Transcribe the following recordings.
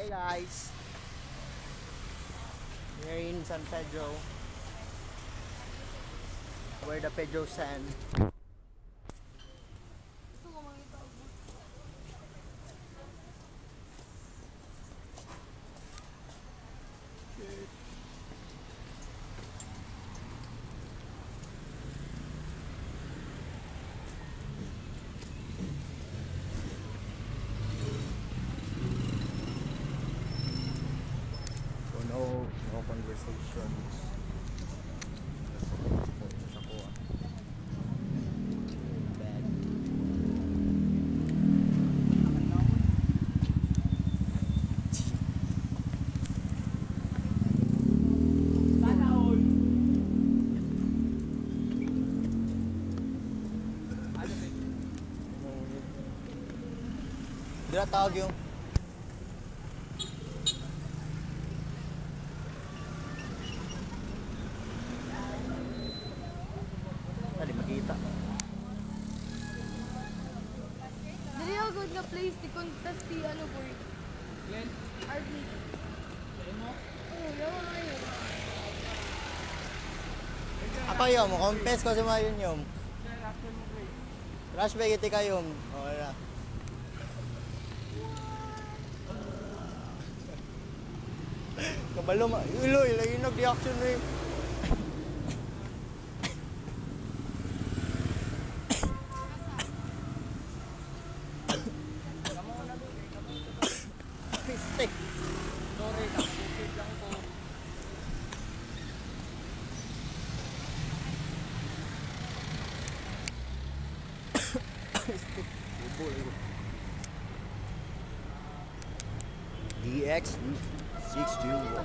Hey guys, we're in San Pedro, where the Pedro Sand. So no conversations. Focus ako ah. Bad. Hindi na tawag yung hindi makita. Dili ako good nga place di contest si ano boy. Glenn? RV. Sa'yo mo? Oh, yawa na yun. Ako yung confess ko sa mga yun yung Glenn, after mo play. rush bag iti kayo. Okay na. Kabalo ma. Ulo, ilagay nag-reaction na eh. Stick. Sorry, nakapupid lang ko. DX 621.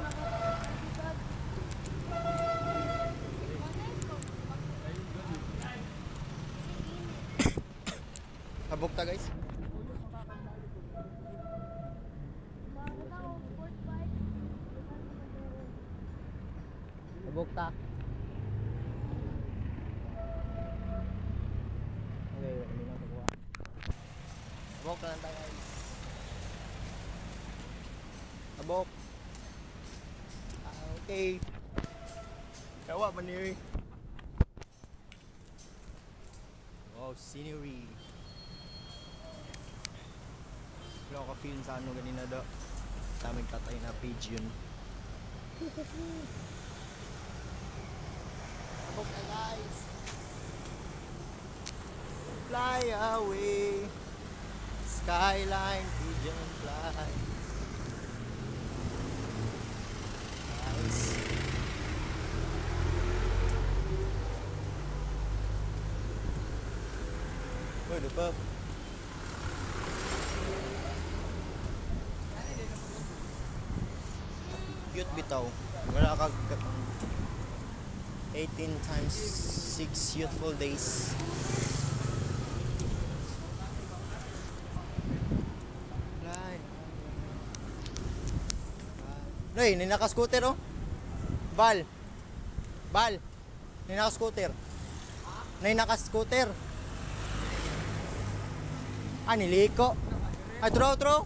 Habok ta guys. Habok ta. Okay, hindi na kukuha. Habok ka lang tayo guys. Habok. Okay. Kawa pa niyo. Wow, scenery. Wala ko ka-film sa ano ganina do. Sa aming tatay na page yun. Habok na guys. Fly away. Skyline pigeon fly. Nice. Where the fuck? Cute bitaw. Wala ka 18 times 6 youthful days. Noy, ni naka-scooter oh. Bal. Bal. Ni naka-scooter. Ni naka-scooter. Ah, niliko. Ay, throw.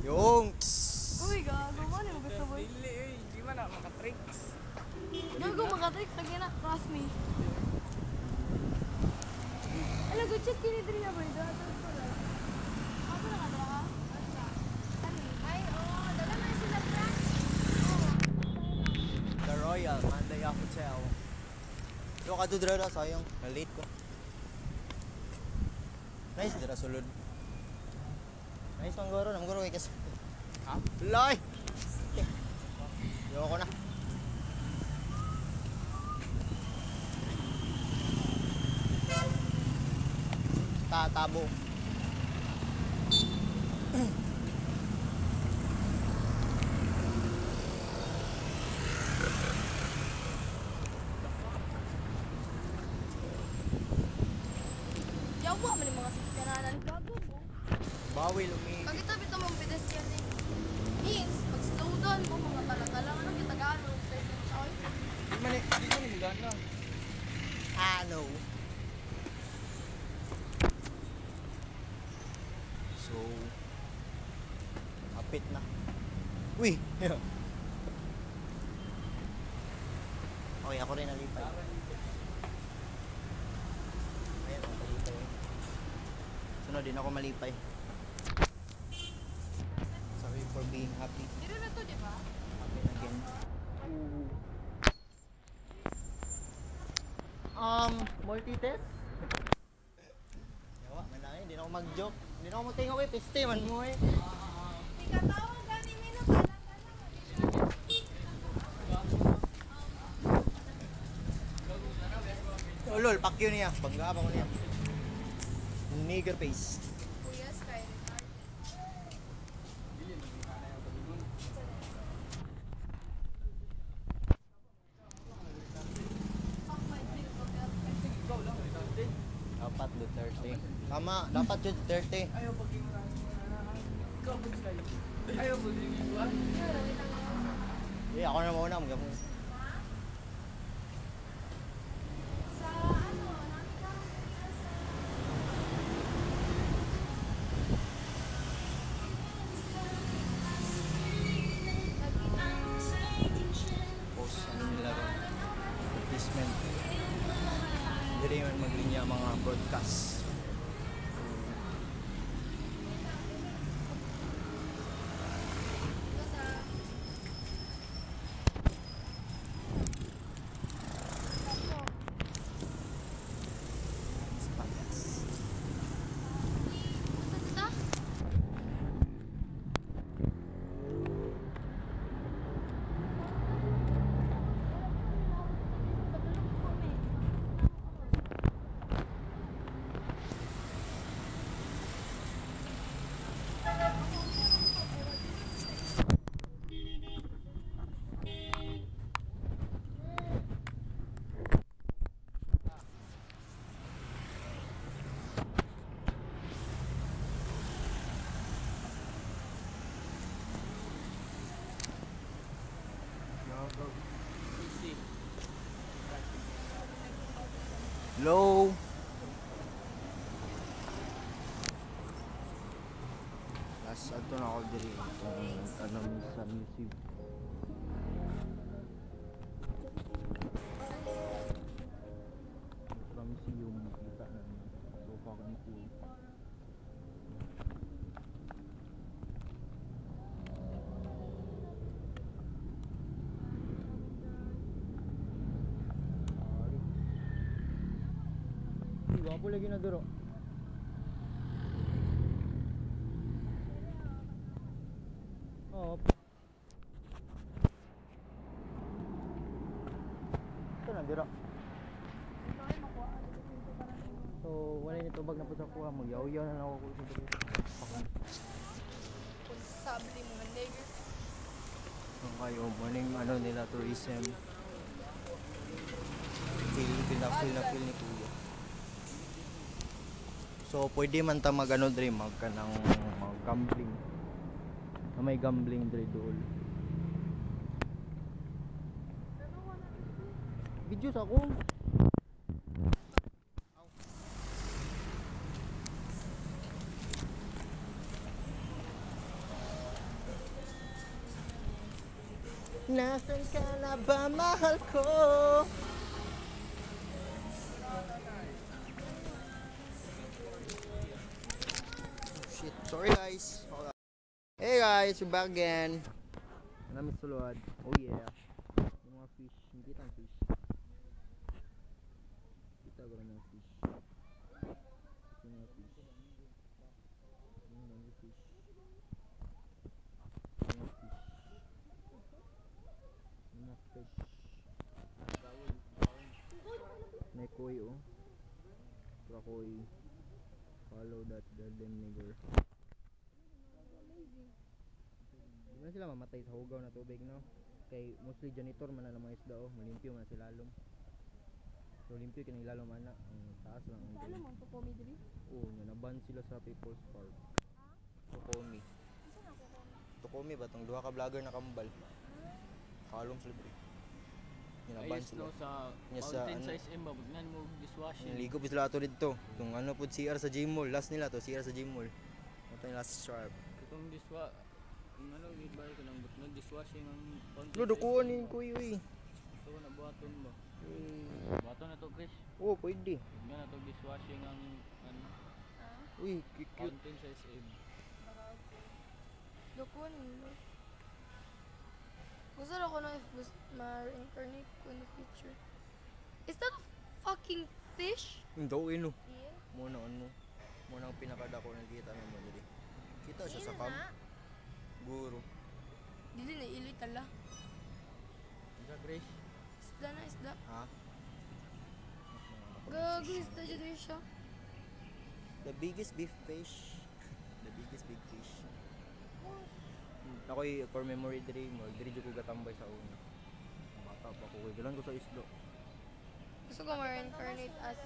Yung. Uy, gago mo ano gusto boy? Dili eh, hindi man na makatricks. Gago makatrick lagi na cross me. Ala good shit kini diri na boy. Dala ko lang. Ako na kadra ka. Ay, oh, dala na sila friends. The Royal Mandaya Hotel. Yung ka doon na sayang. Na-late ko. Nice, dira sulod. Nice manggoro, namgoro kay kasi. Ha? Loy! Yoko na. Tatabo. Yawa man yung mga sikananan gago mo. Bawil umi. Pag ito bito mong pedestrian din. Means, pag slow down mo, mga talagala, ano kita gano, Di man yung gana. Ano? So, Hapit na. Uy! Okay, ako rin nalipay. Ayan, ako malipay. Sunod din ako malipay. Sorry for being happy. Dito na to, di ba? Happy again. Multitest? Yawa, manangin. Hindi na ako mag-joke. Hindi na ako matingaw eh. Piste man mo eh. Ikatawag gani minute, alam ka na. Oh lol, pakyo niya. Bangga pa ko niya. Nigger face. Kuya, sky retard. Fuck my dick, okay? Dapat Duterte. Tama, dapat yun Duterte. Ayaw paging ikaw po kayo. Ayaw po din yung buwan. Eh, ako na mauna. Magamo. Sa ano, nakita ko kanina sa... Post, ano nila ron. Advertisement. Hindi rin yun maglinya mga broadcast. Espadas. Hello. Last ato na ako diri itong sa museum. Sa museum makita na so fucking cool. Wapo lagi na duro. Oh. Ito na duro. So, wala nito bag na po sa kuha. Magyaw-yaw na lang ako sa duro. Sabli mga nigger. So, kayo, morning ano nila tourism. Feel na feel ni Kuya. So, pwede man ta mag-ano dre, mag-kanang gambling. Na may gambling dre dool. Video sa ako. Nasaan ka na ba, mahal ko? Shit, sorry guys. Hold on. Hey guys, we're back again. Namin sulod. Oh yeah. Yung mga fish, hindi kita ang fish. Kita ko ng fish. Yung mga fish. Yung mga fish. Yung mga fish. Yung mga fish. May koi oh. Koi. Follow that goddamn nigger. Di ba sila mamatay sa hugaw na tubig, no? Kay mostly janitor man na ng mga isda, oh. Malimpyo man na sila lalom. So limpyo kinang lalom ana. Ang taas lang ang Ano mo, tupomi dili? Oo, nga naban sila sa People's Park. Tukomi. Saan ako ko? Tukomi ba tong duha ka vlogger na kambal? Kalom sila bro. Naban Ayos sila. no sa Nya sa mountain ano? size M bagnan mo dishwashing. Niligo pa sila ato dito. Kung ano po CR sa Gym Mall, last nila to CR sa Gym Mall. Ito yung last sharp. Katong Kung ano, gibay ko lang nag-dishwashing ang konti. Lo dukuan ni kuy uy. Gusto ko na buhaton ba? Buhaton na to, Chris. Oh, pwede. Nga na to dishwashing ang ano, Uy, cute. fountain size M. Lukon. Gusto na ko na if ma-reincarnate ko in the future. Is that a fucking fish? Daw ino. Yeah. Muna ano. Muna ang pinakadako na kita mo diri. Kita siya sa cam. Guro. Dili na ili tala. Isa Chris. Isda na isda. Ha? Gago isda dyan siya. The biggest big fish. The biggest big fish. Ako'y for memory diri mo, diri jud ko gatambay sa una. Bata pa ko, gilan ko sa isdo. Gusto ko ma-reincarnate as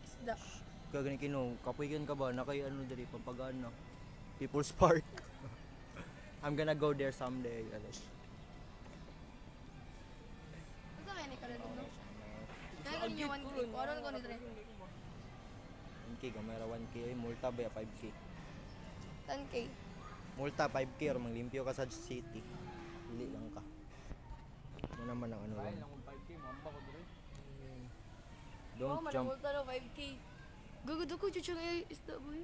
isda. Kaya gani kino, kapuy ka ba? Nakay ano diri pampagana. People's Park. I'm gonna go there someday, Alex. Gusto kaya ni Karel no? Kaya ko niya 1K. O ano ko ni Dre? 1K, gamera 1K, ay multa ba 5K? 10K. Multa 5K or manglimpyo ka sa city. Dili lang ka. Ano naman ang ano Kaya lang. lang kung 5K, mamba ko dito. Oo, Don't jump. manamulta na 5K. Gago ko chuchu nga isda boy.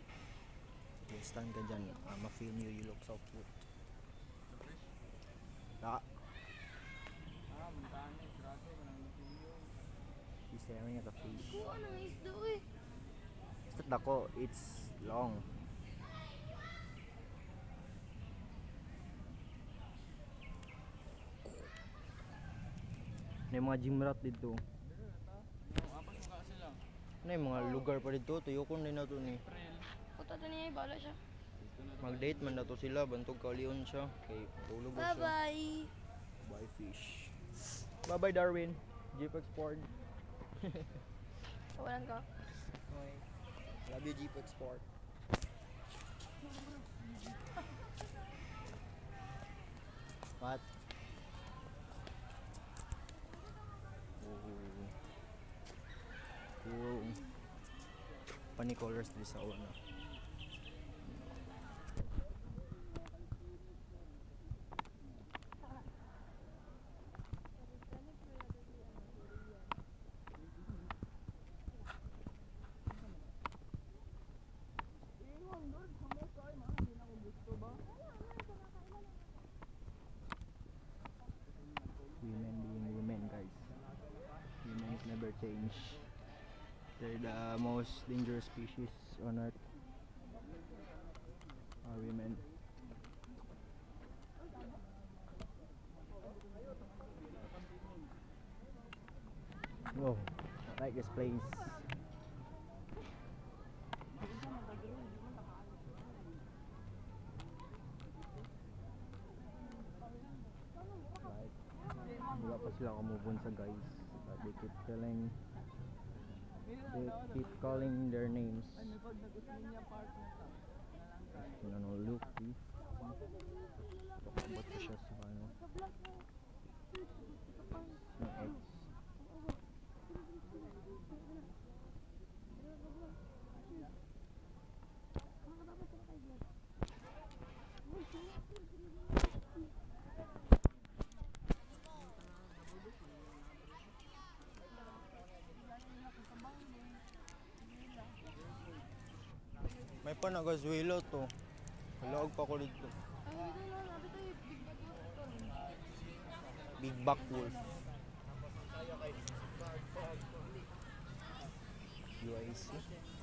Okay, stand ka dyan. Ma-film you, you look so cute. Naka. Muntahan eh, grabe, manang video. He's staring at the fish. Kuha na nga isda eh. Sa dako, it's long. Na yung mga gym rat dito. Apat mo ka sila. Na yung mga lugar pa dito. Tuyokon din na to ni. April. Puta to niya, bala siya. Mag-date man na to sila. Bantog kalion siya. Kay tulog na siya. Bye-bye. Bye fish. Bye bye Darwin. Jeep Export. Kawalan ka. Okay. Love you Jeep Export. What? Oh. Cool. Funny colors din sa una. Women being women, guys. Women never change. They're the most dangerous species on earth. Are women. Whoa, I like this place. Wala pa sila kamubon sa guys. But they keep calling their names. Pag nagustuhan niya partner ka. Ano, Luke. Ba't siya sa ano? Ng ex. May panagazuelo to. Halawag pa ko dito. Ay, dito na, nabi tayo, big bag wolf to. Big back wolf. UIC.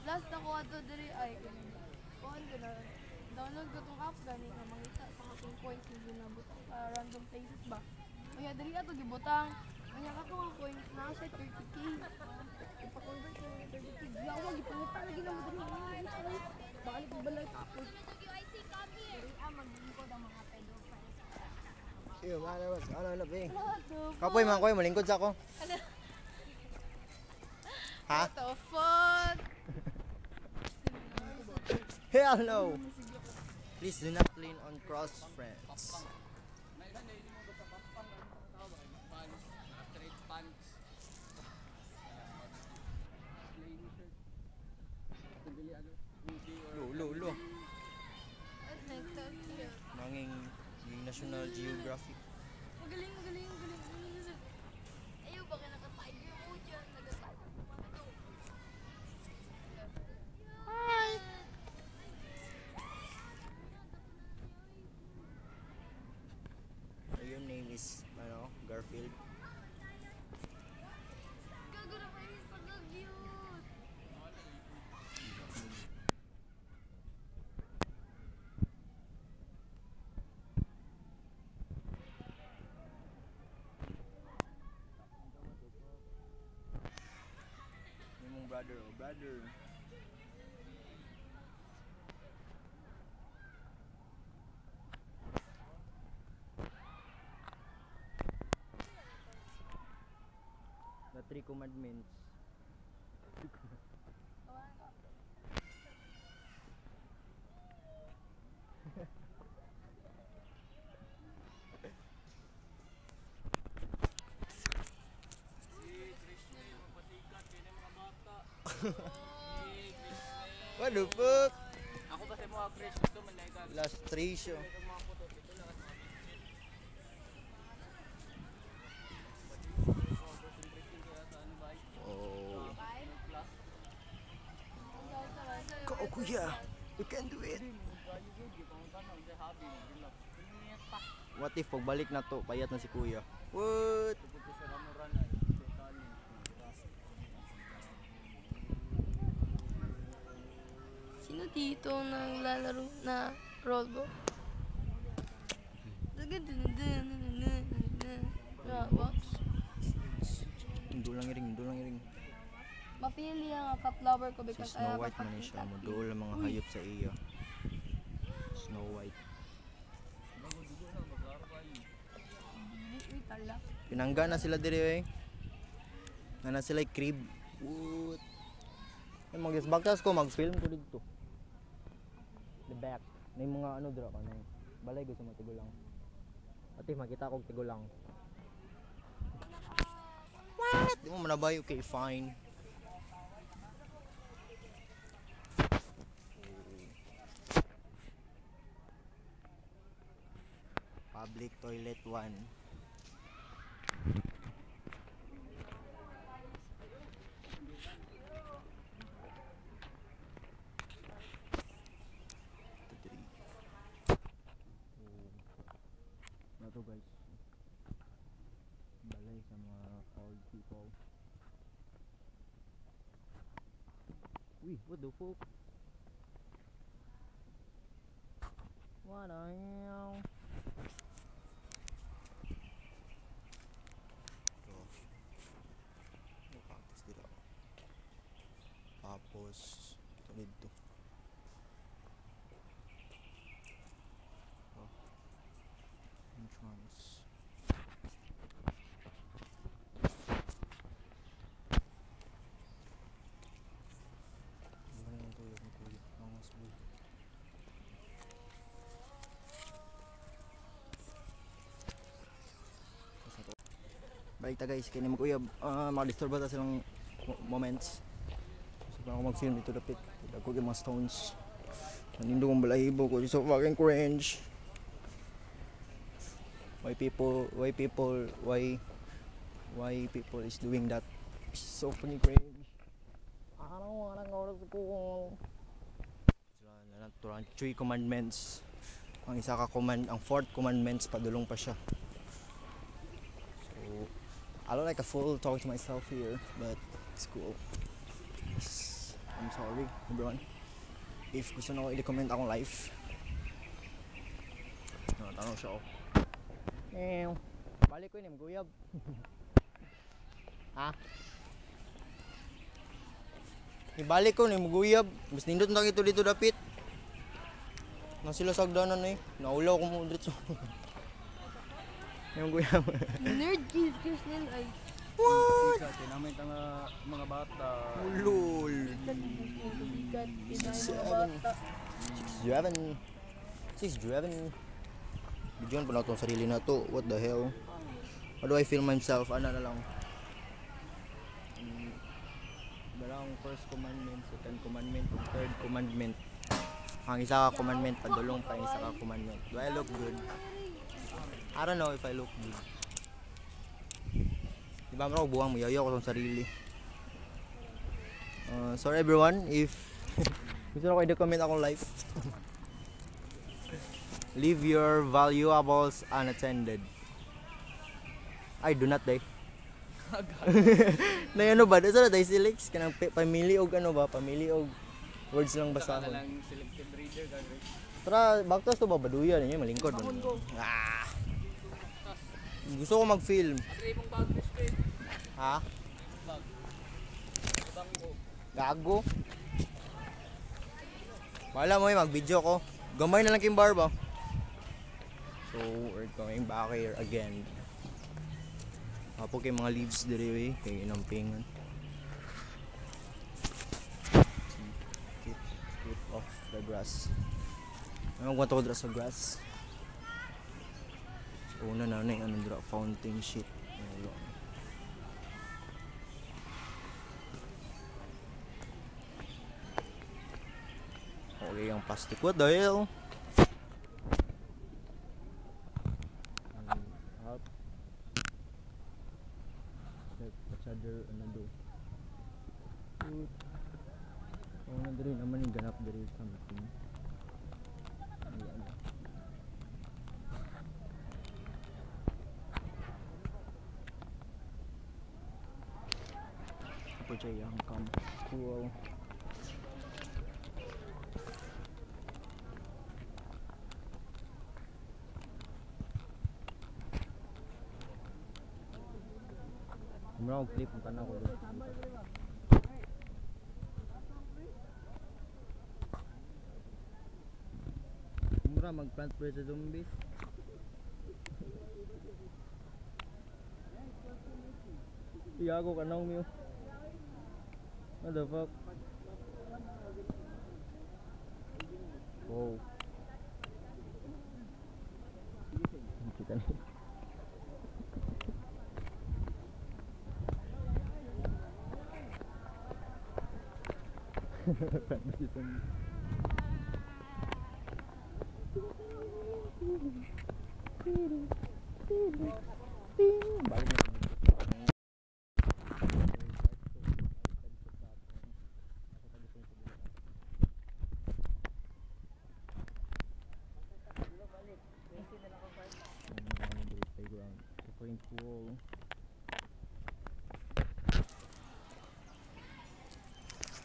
Last ako ato diri ay kuhan ko na download ko tong app gani nga mangita sa akong coins nga ginabutang sa random places ba. Kaya diri ato gibutang. Kaya ka tong coins na siya 30k. Ipa-convert ko ng 30k. Yawa gipangita lagi na mo diri. Balik ko balay ako. Diri maglingkod ang mga pedophiles. Iyo, mana mas. Ano na be? What the fuck? Kapoy man koy, malingkod sa ako. Ano? Ha? What the fuck? Hell no! Please do not lean on cross friends. May ilan na hindi mo ba sa pampang ang tawag? Pants, straight pants. Lady shirt. Pabili ano? Hoodie or... Lo. Ano to cute? Manging National Geographic. Magaling, magaling, magaling. Ayaw ba ka naka-tiger mo dyan? Nag-tiger mo mga to. Hi! Your name is Garfield. Gago na kayo sa cute. Yung mong brother, brother. The Three Commandments. What the fuck? Ako ba sa mga Chris, gusto man like ka. Last 3 show. Like ang mga photo, ito lang ang mga Oh. Five? plus. Go kuya. You can do it. What if pagbalik na to, payat na si kuya? What? Sino dito nang lalaro na rollball? Box. Dulang iring. Mapili ang cat lover ko Si because I Snow have a White man fucking siya, cat. modul ang mga hayop sa iya. Snow White. Uy, tala. Pinangga na sila dire eh. Na sila crib. What? Ay magisbaktas ko mag-film ko dito. The back. May mga ano dra ka nang balay gusto mo tigulang. Ati makita ko tigulang. What? Di mo manabay, okay, fine. Public toilet 1. Ito guys, balay sa mga old people. Uy, what the fuck? What the hell? Ito, practice dito. Tapos, ito dito. Entrance. Wala yung tulog ni kuya. Angas boy. Balik ta guys, kaya ni kuya makadisturb ba ta silang moments. So parang ako mag-film dito dapit. Ako yung mga stones. Nanindo kong balahibo ko. So fucking cringe. Why people is doing that? So fucking cringe. I don't wanna go to school. Turan 3 commandments. Ang isa ka ang 4th commandments padulong pa siya. So I look like a fool talking to myself here, but it's cool. I'm sorry everyone. If gusto na ko i-comment akong live. Tanong siya ako. Balik ko yun, guyab. Ha? Ibalik ko ni guyab. Mas nindot na ito dito dapit. Na sila sagdanan eh. Naulaw ko mo dito. Yung guyab. Nerd kiss nil ay. What? Tinamit ang mga bata. Ulol. Bigat, pinay mga bata. 6'11". Bigyan pa na itong sarili na to. What the hell? How do I feel myself? Ano na lang? Dalawang first commandment, second commandment, third commandment. Ang isa ka commandment, padulong pa ang isa ka commandment. Do I look good? I don't know if I look good. Diba mo ako buwang mo, yayaw ko sa sarili. Sorry everyone if gusto na ko i-comment akong life. Leave your valuables unattended. I do not day. Na ano ba? Dasa na day silix kanang pamili og ano ba? Pamili og words lang Basta basahon. lang selective reader gagawin. Tara, baktas to ba baduyan ninyo malingkod. Ah. Gusto ko mag-film. Andre mong bag fish ko. Ha? Bag. Bangko. Gago. Wala mo mag-video ko. Gamay na lang king bar ba? So, we're going back here again. Apo kay mga leaves diri kay inampingan. Keep off the grass. Ano ko dra sa grass? Una na yung ano dra fountain shit. Okay, ang plastic ko dahil up check the charger ano do ano diri naman yung ganap diri something apa chay ang kam cool. Mura akong clip, ang tanaw ko doon. Mura mag-plant pre sa zombies. Iyago ka nang miyo. What the fuck? Wow. Kita nih.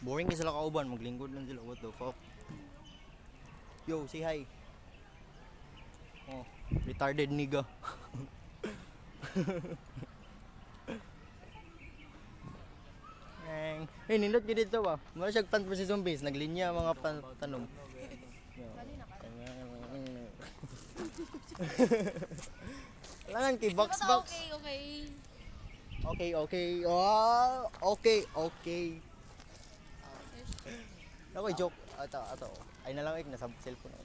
Boring sila kauban, maglingkod lang sila. What the fuck? Yo, say hi. Oh, retarded nigga. Hey, nindot ka dito ba? Muna siya plant pa si zombies, naglinya mga tanom. Kailangan kay box. Okay. Oh, okay. Ako joke. Ato. Ay na lang nasa cellphone ako.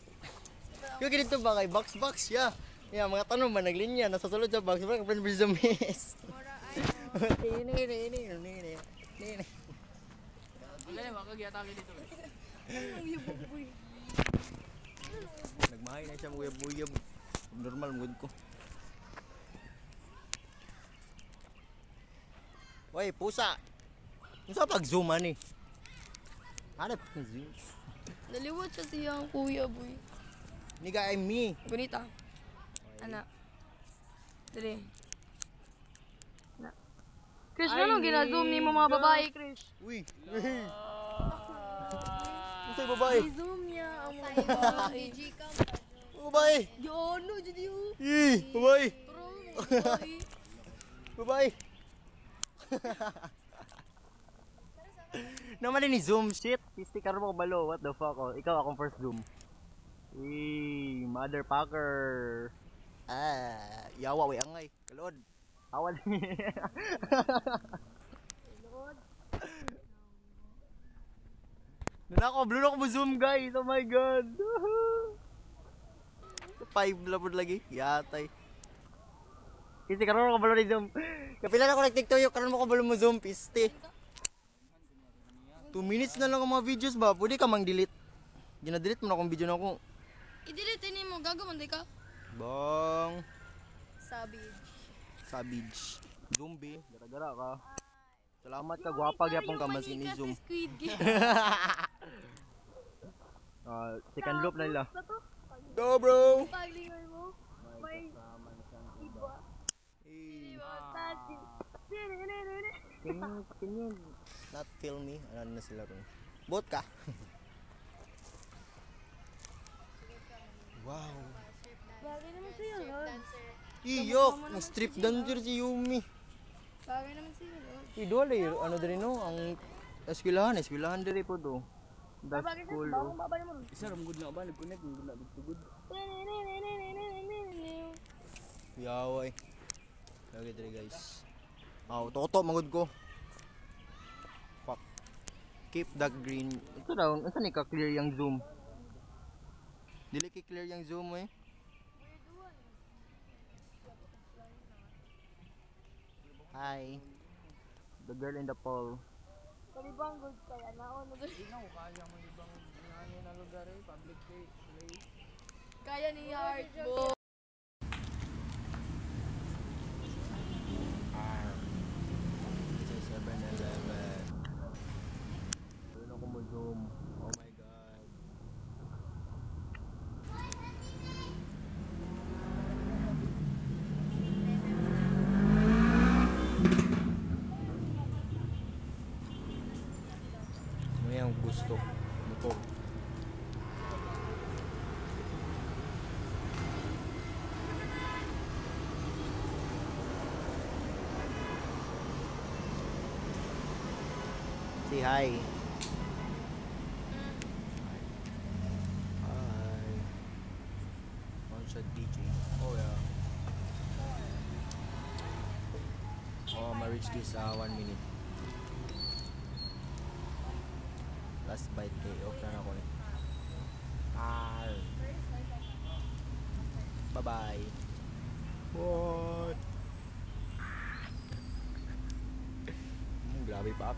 Yung ganito ba kay box ya. Yeah, mga tanong ba naglinya nasa sulod sa box ba friend with zombies. Ini. Wala na makagyatake dito. Nagmahay na siya uyab-uyab. Normal mood ko. Oy, pusa. Unsa pag zoom ani? Ano pag zoom? Naliwat sa siyang kuya, boy. Niga ay me. Gunita. Anak. Dali. Anak. Chris, ano gina-zoom ni mo mga babae, Chris? Uy. Unsay babae? I-zoom niya ang mga babae. Babae. Yo, ano, jadi yun? Babae. Pero, babae. Babae. Naman din ni zoom shit. Pisti ka rin mo balo. What the fuck? Oh. Ikaw akong first zoom. Motherfucker. Yawa we angay. Kalod. Awal. Blue na ako mo zoom guys. Oh my god. 5 labod lagi. Yatay. Pisti ka rin mo balo ni zoom. Kapila na ako nagtiktoyo. Karon mo ko balo mo zoom. Pisti. 2 minutes na lang ang mga videos ba? Pwede ka mang delete. Gina-delete mo na akong video na ako. I-delete ini mo, gagawin di ka? Bang. Savage. Zombie. Gara-gara ka. Salamat ka. Gwapa gyapon ka mas ini zoom. Squid Game. Second loop na nila. Go bro! Paglingoy mo. May iba. Can you not film me? Ano na sila ron? Bot ka? Wow. Bagay naman sa'yo, Lord. Iyok! Strip dancer si Yumi. Bagay naman sa'yo, Lord. Idol eh. Ano din no? Ang eskwelahan. Eskwelahan din po to. The school. Oh. Babay mo. Isa ram good na ba nag-connect good na good. Yaway. Lagi diri guys. Toto magud ko. Fuck. Keep the green. Ito daw, asa ni ka clear yung zoom? Dili ki clear yung zoom eh. Hi. The girl in the pool. Kalibang good kaya naon. Hindi na ko kaya mo ibang ano na lugar eh, public place. Kaya ni Heartbo. Sa 7-Eleven. Doon ako mo zoom. Oh my god. Ano yung gusto? Motor. Say hi. Hi. One shot DJ. Oh yeah. Oh, I reach this 1 minute. Last bite kay off na ako ni. Bye bye. What? Grabe pa.